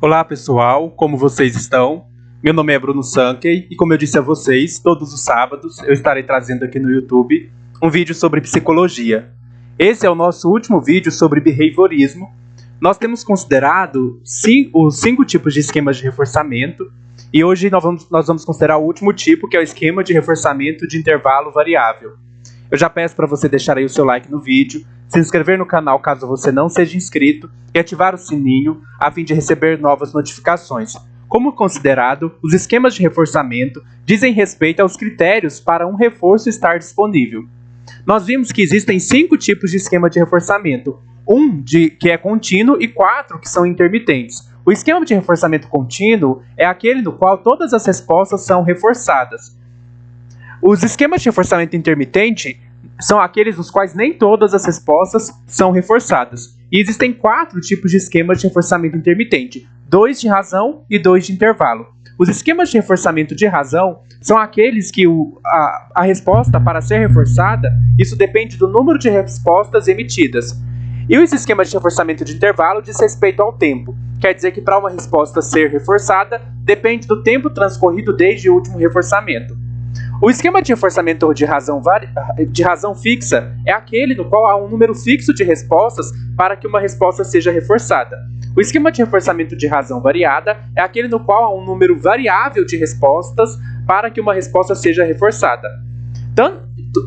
Olá pessoal, como vocês estão? Meu nome é Bruno Sankey e como eu disse a vocês, todos os sábados eu estarei trazendo aqui no YouTube um vídeo sobre psicologia. Esse é o nosso último vídeo sobre behaviorismo. Nós temos considerado os 5 tipos de esquemas de reforçamento e hoje nós vamos considerar o último tipo, que é o esquema de reforçamento de intervalo variável. Eu já peço para você deixar aí o seu like no vídeo, se inscrever no canal caso você não seja inscrito e ativar o sininho a fim de receber novas notificações. Como considerado, os esquemas de reforçamento dizem respeito aos critérios para um reforço estar disponível. Nós vimos que existem 5 tipos de esquema de reforçamento, que é contínuo e 4 que são intermitentes. O esquema de reforçamento contínuo é aquele no qual todas as respostas são reforçadas. Os esquemas de reforçamento intermitente são aqueles nos quais nem todas as respostas são reforçadas. E existem 4 tipos de esquemas de reforçamento intermitente, 2 de razão e 2 de intervalo. Os esquemas de reforçamento de razão são aqueles que a resposta para ser reforçada, isso depende do número de respostas emitidas. E os esquemas de reforçamento de intervalo diz respeito ao tempo. Quer dizer que para uma resposta ser reforçada, depende do tempo transcorrido desde o último reforçamento. O esquema de reforçamento de razão fixa é aquele no qual há um número fixo de respostas para que uma resposta seja reforçada. O esquema de reforçamento de razão variada é aquele no qual há um número variável de respostas para que uma resposta seja reforçada. Então,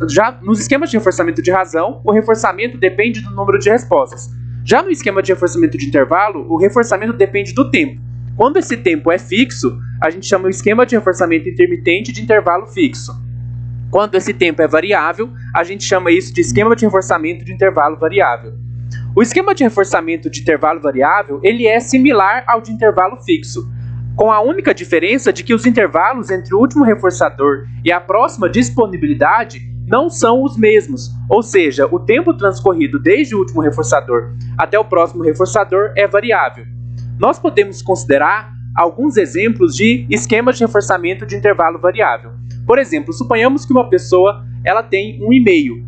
já nos esquemas de reforçamento de razão, o reforçamento depende do número de respostas. Já no esquema de reforçamento de intervalo, o reforçamento depende do tempo. Quando esse tempo é fixo, a gente chama o esquema de reforçamento intermitente de intervalo fixo. Quando esse tempo é variável, a gente chama isso de esquema de reforçamento de intervalo variável. O esquema de reforçamento de intervalo variável, ele é similar ao de intervalo fixo, com a única diferença de que os intervalos entre o último reforçador e a próxima disponibilidade não são os mesmos, ou seja, o tempo transcorrido desde o último reforçador até o próximo reforçador é variável. Nós podemos considerar alguns exemplos de esquemas de reforçamento de intervalo variável. Por exemplo, suponhamos que uma pessoa ela tem um e-mail,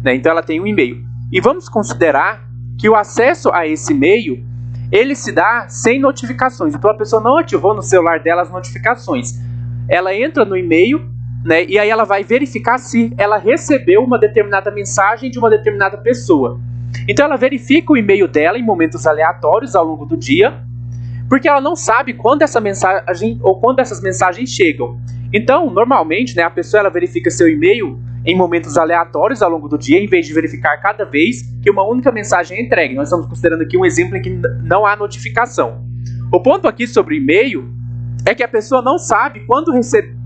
né? Então ela tem um e-mail. E vamos considerar que o acesso a esse e-mail ele se dá sem notificações. Então a pessoa não ativou no celular dela as notificações. Ela entra no e-mail, né? E aí ela vai verificar se ela recebeu uma determinada mensagem de uma determinada pessoa. Então ela verifica o e-mail dela em momentos aleatórios ao longo do dia, porque ela não sabe quando essa mensagem ou quando essas mensagens chegam. Então, normalmente, né, a pessoa ela verifica seu e-mail em momentos aleatórios ao longo do dia, em vez de verificar cada vez que uma única mensagem é entregue. Nós estamos considerando aqui um exemplo em que não há notificação. O ponto aqui sobre o e-mail é que a pessoa não sabe quando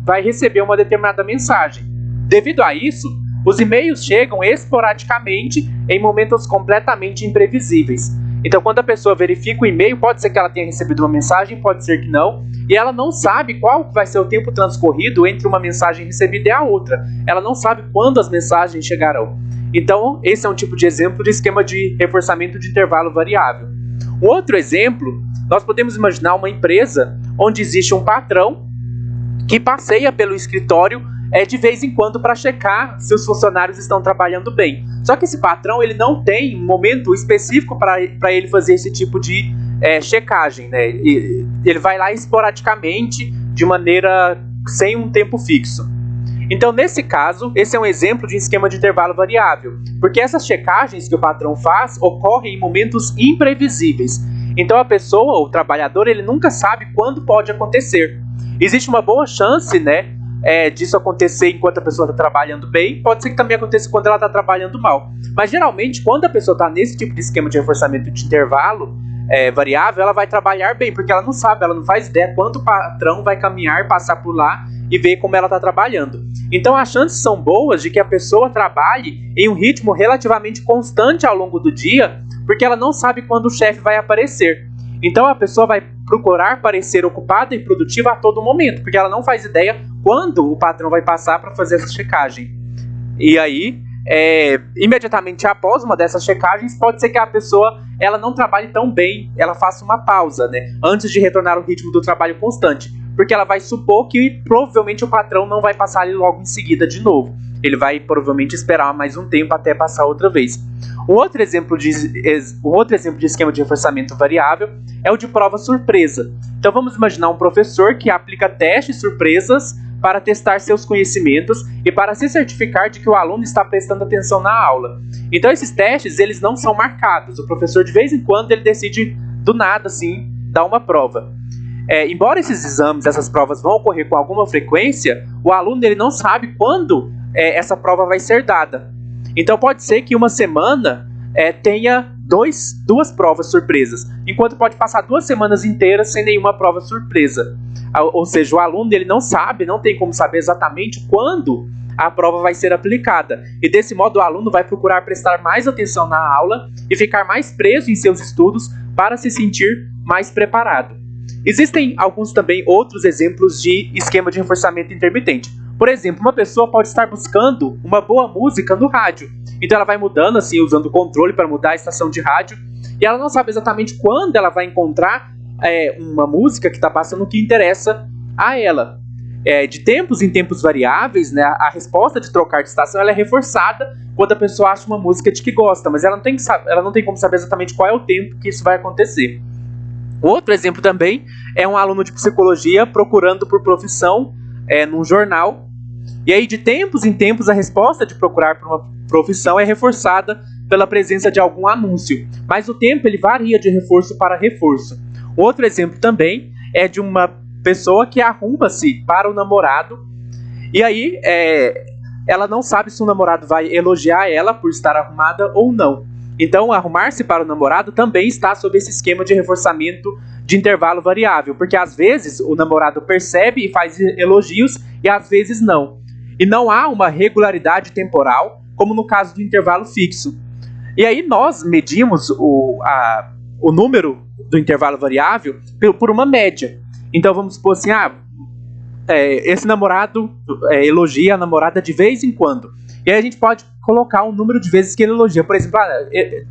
vai receber uma determinada mensagem. Devido a isso, os e-mails chegam esporadicamente em momentos completamente imprevisíveis. Então, quando a pessoa verifica o e-mail, pode ser que ela tenha recebido uma mensagem, pode ser que não, e ela não sabe qual vai ser o tempo transcorrido entre uma mensagem recebida e a outra. Ela não sabe quando as mensagens chegarão. Então, esse é um tipo de exemplo de esquema de reforçamento de intervalo variável. Um outro exemplo, nós podemos imaginar uma empresa onde existe um patrão que passeia pelo escritório de vez em quando para checar se os funcionários estão trabalhando bem. Só que esse patrão ele não tem um momento específico para ele fazer esse tipo de checagem, né? Ele vai lá esporadicamente, de maneira sem um tempo fixo. Então, nesse caso, esse é um exemplo de esquema de intervalo variável, porque essas checagens que o patrão faz ocorrem em momentos imprevisíveis. Então, a pessoa, o trabalhador, ele nunca sabe quando pode acontecer. Existe uma boa chance, né, disso acontecer enquanto a pessoa está trabalhando bem, pode ser que também aconteça quando ela está trabalhando mal. Mas geralmente, quando a pessoa está nesse tipo de esquema de reforçamento de intervalo variável, ela vai trabalhar bem, porque ela não sabe, ela não faz ideia quanto o patrão vai caminhar, passar por lá e ver como ela está trabalhando. Então as chances são boas de que a pessoa trabalhe em um ritmo relativamente constante ao longo do dia, porque ela não sabe quando o chefe vai aparecer. Então a pessoa vai procurar parecer ocupada e produtiva a todo momento, porque ela não faz ideia quando o patrão vai passar para fazer essa checagem. E aí, imediatamente após uma dessas checagens, pode ser que a pessoa ela não trabalhe tão bem, ela faça uma pausa, né, antes de retornar ao ritmo do trabalho constante, porque ela vai supor que provavelmente o patrão não vai passar ali logo em seguida de novo. Ele vai provavelmente esperar mais um tempo até passar outra vez. Um outro exemplo de esquema de reforçamento variável é o de prova surpresa. Então vamos imaginar um professor que aplica testes surpresas para testar seus conhecimentos e para se certificar de que o aluno está prestando atenção na aula. Então esses testes, eles não são marcados. O professor, de vez em quando, ele decide do nada, assim, dar uma prova. Embora esses exames, essas provas vão ocorrer com alguma frequência, o aluno, ele não sabe quando essa prova vai ser dada. Então pode ser que uma semana tenha duas provas surpresas, enquanto pode passar 2 semanas inteiras sem nenhuma prova surpresa. Ou seja, o aluno, ele não sabe, não tem como saber exatamente quando a prova vai ser aplicada. E desse modo o aluno vai procurar prestar mais atenção na aula e ficar mais preso em seus estudos para se sentir mais preparado. Existem alguns também outros exemplos de esquema de reforçamento intermitente. Por exemplo, uma pessoa pode estar buscando uma boa música no rádio. Então ela vai mudando, assim, usando o controle para mudar a estação de rádio. E ela não sabe exatamente quando ela vai encontrar uma música que está passando que interessa a ela. De tempos em tempos variáveis, né, a resposta de trocar de estação ela é reforçada quando a pessoa acha uma música de que gosta. Mas ela não tem como saber exatamente qual é o tempo que isso vai acontecer. Outro exemplo também é um aluno de psicologia procurando por profissão num jornal. E aí, de tempos em tempos, a resposta de procurar por uma profissão é reforçada pela presença de algum anúncio. Mas o tempo ele varia de reforço para reforço. Outro exemplo também é de uma pessoa que arruma-se para o namorado. E aí, ela não sabe se o namorado vai elogiar ela por estar arrumada ou não. Então, arrumar-se para o namorado também está sob esse esquema de reforçamento de intervalo variável, porque às vezes o namorado percebe e faz elogios e às vezes não. E não há uma regularidade temporal, como no caso do intervalo fixo. E aí nós medimos o número do intervalo variável por uma média. Então vamos supor assim, esse namorado elogia a namorada de vez em quando. E aí a gente pode colocar um número de vezes que ele elogia. Por exemplo,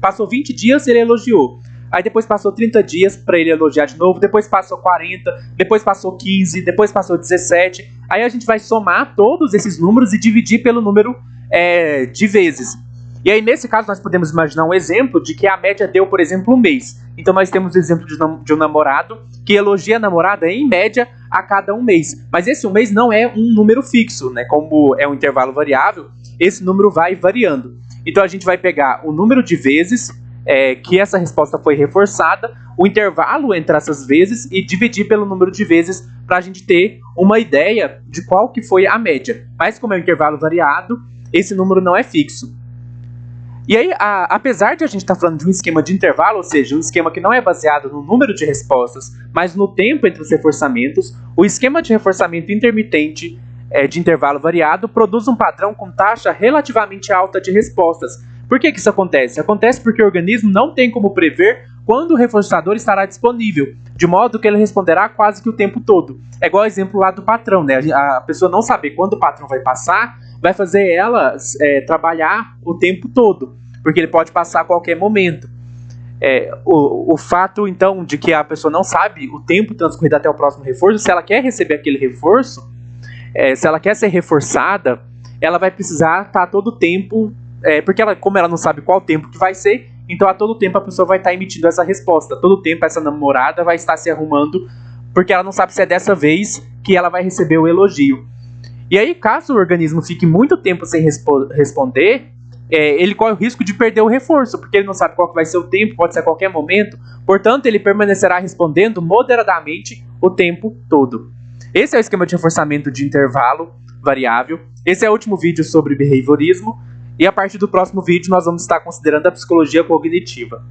passou 20 dias, ele elogiou. Aí depois passou 30 dias para ele elogiar de novo. Depois passou 40, depois passou 15, depois passou 17. Aí a gente vai somar todos esses números e dividir pelo número de vezes. E aí nesse caso nós podemos imaginar um exemplo de que a média deu, por exemplo, um mês. Então nós temos o exemplo de um namorado que elogia a namorada em média a cada um mês. Mas esse um mês não é um número fixo, né? Como é um intervalo variável, esse número vai variando. Então a gente vai pegar o número de vezes que essa resposta foi reforçada, o intervalo entre essas vezes e dividir pelo número de vezes para a gente ter uma ideia de qual que foi a média. Mas como é um intervalo variado, esse número não é fixo. E aí, apesar de a gente estar falando de um esquema de intervalo, ou seja, um esquema que não é baseado no número de respostas, mas no tempo entre os reforçamentos, o esquema de reforçamento intermitente de intervalo variado produz um padrão com taxa relativamente alta de respostas. Por que isso acontece? Acontece porque o organismo não tem como prever quando o reforçador estará disponível, de modo que ele responderá quase que o tempo todo. É igual o exemplo lá do patrão, né? A pessoa não saber quando o patrão vai passar, vai fazer ela trabalhar o tempo todo, porque ele pode passar a qualquer momento. O fato, então, de que a pessoa não sabe o tempo transcorrido até o próximo reforço, se ela quer receber aquele reforço, se ela quer ser reforçada, ela vai precisar estar a todo tempo, porque como ela não sabe qual tempo que vai ser, então a todo tempo a pessoa vai estar emitindo essa resposta. A todo tempo essa namorada vai estar se arrumando, porque ela não sabe se é dessa vez que ela vai receber o elogio. E aí, caso o organismo fique muito tempo sem responder, ele corre o risco de perder o reforço, porque ele não sabe qual que vai ser o tempo, pode ser a qualquer momento. Portanto, ele permanecerá respondendo moderadamente o tempo todo. Esse é o esquema de reforçamento de intervalo variável. Esse é o último vídeo sobre behaviorismo. E a partir do próximo vídeo nós vamos estar considerando a psicologia cognitiva.